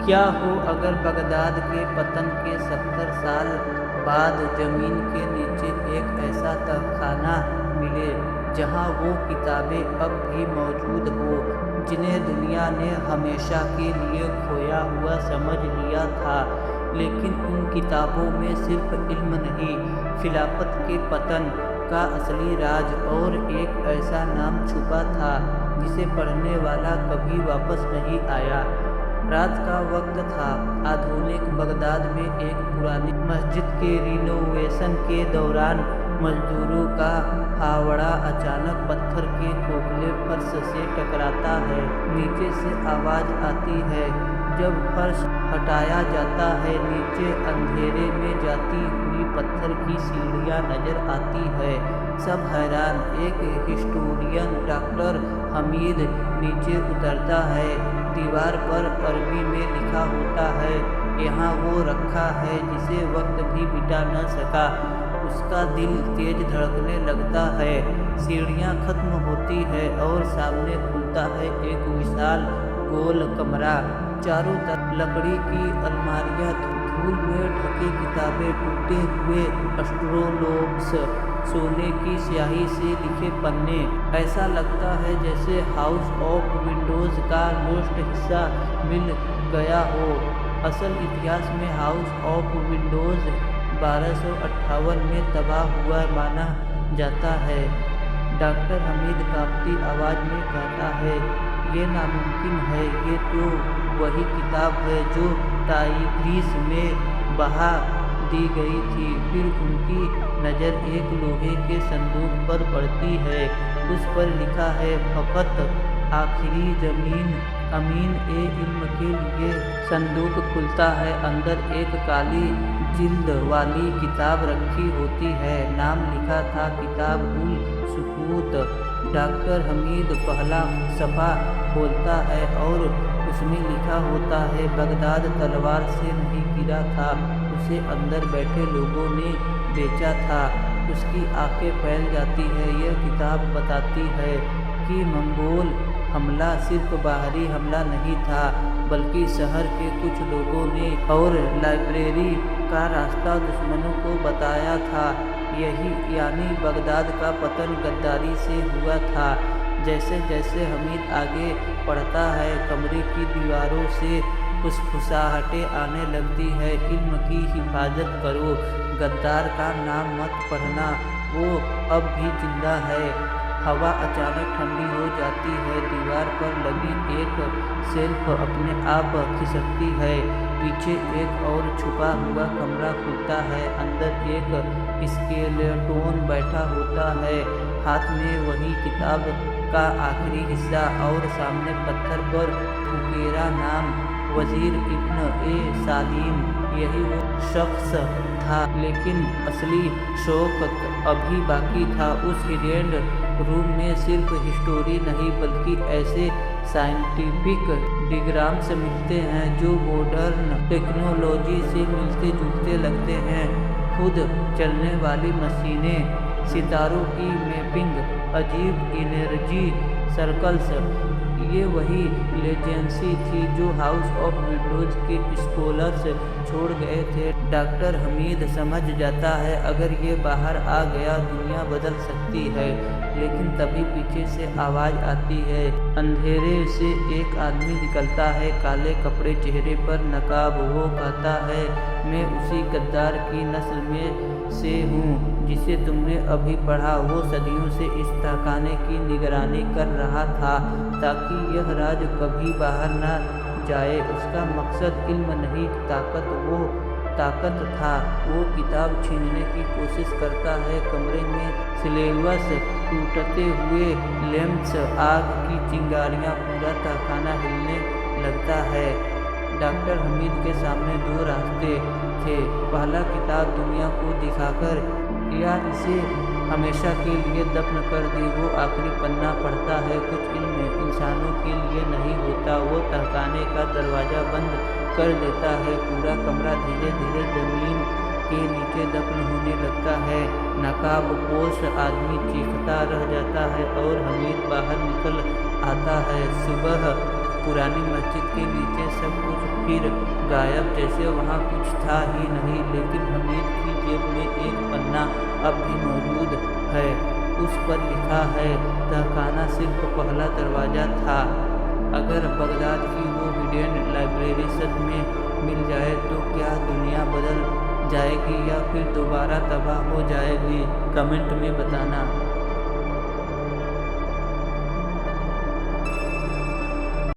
क्या हो अगर बगदाद के पतन के 70 साल बाद ज़मीन के नीचे एक ऐसा तहखाना मिले जहां वो किताबें अब भी मौजूद हो जिन्हें दुनिया ने हमेशा के लिए खोया हुआ समझ लिया था। लेकिन उन किताबों में सिर्फ इल्म नहीं, खिलाफत के पतन का असली राज और एक ऐसा नाम छुपा था जिसे पढ़ने वाला कभी वापस नहीं आया। रात का वक्त था। आधुनिक बगदाद में एक पुरानी मस्जिद के रिनोवेशन के दौरान मजदूरों का हावड़ा अचानक पत्थर के खोखले फर्श से टकराता है। नीचे से आवाज़ आती है। जब फर्श हटाया जाता है, नीचे अंधेरे में जाती हुई पत्थर की सीढ़ियाँ नजर आती है। सब हैरान। एक हिस्टोरियन डॉक्टर हमीद नीचे उतरता है। दीवार पर अरबी में लिखा होता है, यहाँ वो रखा है जिसे वक्त भी मिटा न सका। उसका दिल तेज धड़कने लगता है। सीढ़ियाँ खत्म होती है और सामने खुलता है एक विशाल गोल कमरा। चारों तरफ लकड़ी की अलमारियाँ, धूल में ढके किताबें, टूटे हुए एस्ट्रोलोब्स, सोने की स्याही से लिखे पन्ने। ऐसा लगता है जैसे हाउस ऑफ विंडोज़ का लोस्ट हिस्सा मिल गया हो। असल इतिहास में हाउस ऑफ विंडोज़ 1258 में तबाह हुआ माना जाता है। डॉक्टर हमीद कांपती आवाज़ में कहता है, ये नामुमकिन है। ये तो वही किताब है जो टाइग्रिस में बहा दी गई थी। फिर उनकी नज़र एक लोहे के संदूक पर पड़ती है। उस पर लिखा है, फ़क़त आखिरी ज़मीन अमीन ए इल्म के लिए। संदूक खुलता है। अंदर एक काली जिल्द वाली किताब रखी होती है। नाम लिखा था किताब उल सुकूत। डॉक्टर हमीद पहला सफ़ा खोलता है और उसमें लिखा होता है, बगदाद तलवार से नहीं गिरा था, उसे अंदर बैठे लोगों ने बेचा था। उसकी आंखें फैल जाती है। यह किताब बताती है कि मंगोल हमला सिर्फ बाहरी हमला नहीं था, बल्कि शहर के कुछ लोगों ने और लाइब्रेरी का रास्ता दुश्मनों को बताया था। यही यानी बगदाद का पतन गद्दारी से हुआ था। जैसे जैसे हमीद आगे बढ़ता है, कमरे की दीवारों से फुसफुसाहटें आने लगती है। इल्म की हिफाजत करो, गद्दार का नाम मत पढ़ना, वो अब भी जिंदा है। हवा अचानक ठंडी हो जाती है। दीवार पर लगी एक शेल्फ अपने आप खिसकती है। पीछे एक और छुपा हुआ कमरा खुलता है। अंदर एक स्केलेटोन बैठा होता है, हाथ में वही किताब का आखिरी हिस्सा, और सामने पत्थर पर फुकेरा नाम वजीर इब्न ए सालिम। यही वो शख्स था, लेकिन असली शौकत अभी बाकी था। उस हिडेन रूम में सिर्फ हिस्टोरी नहीं, बल्कि ऐसे साइंटिफिक डिग्राम्स मिलते हैं जो मॉडर्न टेक्नोलॉजी से मिलते जुलते लगते हैं। खुद चलने वाली मशीनें, सितारों की मैपिंग, अजीब एनर्जी सर्कल्स। ये वही लेजेंसी थी जो हाउस ऑफ विंडोज़ के स्कॉलर्स छोड़ गए थे। डॉक्टर हमीद समझ जाता है, अगर ये बाहर आ गया दुनिया बदल सकती है। लेकिन तभी पीछे से आवाज़ आती है। अंधेरे से एक आदमी निकलता है, काले कपड़े, चेहरे पर नकाब। वो कहता है, मैं उसी गद्दार की नस्ल में से हूँ जिसे तुमने अभी पढ़ा। वो सदियों से इस तहखाने की निगरानी कर रहा था ताकि यह राज कभी बाहर न जाए। उसका मकसद इल्म नहीं, ताकत था। वो किताब छीनने की कोशिश करता है। कमरे में सिलेबस टूटते हुए लैंप्स, आग की चिंगारियाँ, पूरा तहखाना हिलने लगता है। डॉक्टर हमीद के सामने दो रास्ते थे। पहला, किताब दुनिया को दिखाकर, या इसे हमेशा के लिए दफन कर दे। वो आखिरी पन्ना पढ़ता है। कुछ इल्म इंसानों के लिए नहीं होता। वो तहखाने का दरवाज़ा बंद कर देता है। पूरा कमरा धीरे धीरे ज़मीन के नीचे दफन होने लगता है। नकाबपोश आदमी चीखता रह जाता है और हमीद बाहर निकल आता है। सुबह पुरानी मस्जिद के नीचे सब कुछ फिर गायब, जैसे वहाँ कुछ था ही नहीं। लेकिन हमीद की जेब में एक पन्ना अब भी मौजूद है। उस पर लिखा है, तहखाना सिर्फ पहला दरवाज़ा था। अगर बगदाद की वो हिडन लाइब्रेरी सच में मिल जाए तो क्या दुनिया बदल जाएगी या फिर दोबारा तबाह हो जाएगी? कमेंट में बताना।